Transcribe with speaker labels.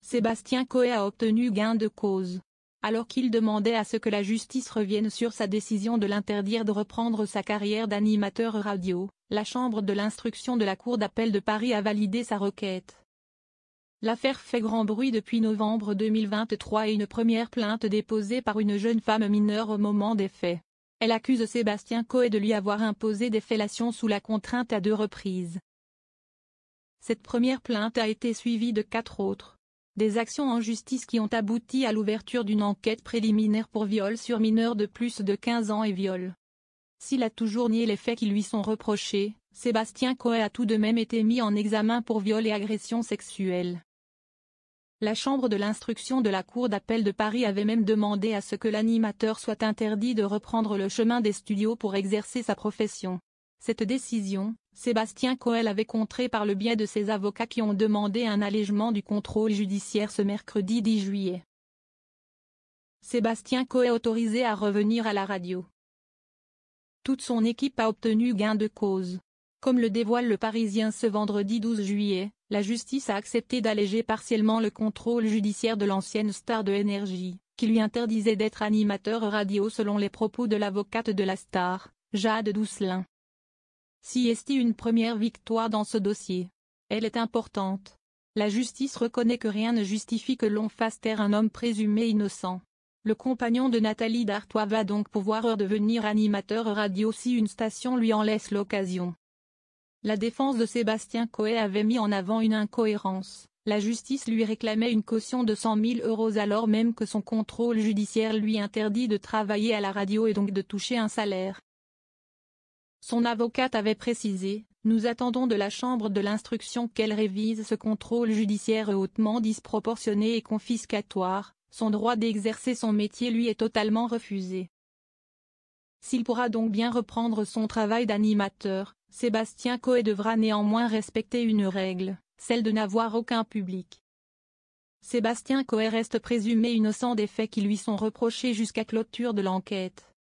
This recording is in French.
Speaker 1: Sébastien Coé a obtenu gain de cause. Alors qu'il demandait à ce que la justice revienne sur sa décision de l'interdire de reprendre sa carrière d'animateur radio, la Chambre de l'instruction de la Cour d'appel de Paris a validé sa requête. L'affaire fait grand bruit depuis novembre 2023 et une première plainte déposée par une jeune femme mineure au moment des faits. Elle accuse Sébastien Coé de lui avoir imposé des fellations sous la contrainte à 2 reprises. Cette première plainte a été suivie de 4 autres. Des actions en justice qui ont abouti à l'ouverture d'une enquête préliminaire pour viol sur mineur de plus de 15 ans et viol. S'il a toujours nié les faits qui lui sont reprochés, Sébastien Coé a tout de même été mis en examen pour viol et agression sexuelle. La Chambre de l'instruction de la Cour d'appel de Paris avait même demandé à ce que l'animateur soit interdit de reprendre le chemin des studios pour exercer sa profession. Cette décision, Sébastien Coé l'avait contrée par le biais de ses avocats qui ont demandé un allègement du contrôle judiciaire ce mercredi 10 juillet. Sébastien Coé autorisé à revenir à la radio. Toute son équipe a obtenu gain de cause. Comme le dévoile le Parisien ce vendredi 12 juillet, la justice a accepté d'alléger partiellement le contrôle judiciaire de l'ancienne star de Énergie, qui lui interdisait d'être animateur radio selon les propos de l'avocate de la star, Jade Doucelin. Si est une première victoire dans ce dossier. Elle est importante. La justice reconnaît que rien ne justifie que l'on fasse taire un homme présumé innocent. Le compagnon de Nathalie Dartois va donc pouvoir redevenir animateur radio si une station lui en laisse l'occasion. La défense de Sébastien Coé avait mis en avant une incohérence. La justice lui réclamait une caution de 100 000 € alors même que son contrôle judiciaire lui interdit de travailler à la radio et donc de toucher un salaire. Son avocate avait précisé, « Nous attendons de la Chambre de l'instruction qu'elle révise ce contrôle judiciaire hautement disproportionné et confiscatoire, son droit d'exercer son métier lui est totalement refusé. » S'il pourra donc bien reprendre son travail d'animateur, Sébastien Coé devra néanmoins respecter une règle, celle de n'avoir aucun public. Sébastien Coé reste présumé innocent des faits qui lui sont reprochés jusqu'à clôture de l'enquête.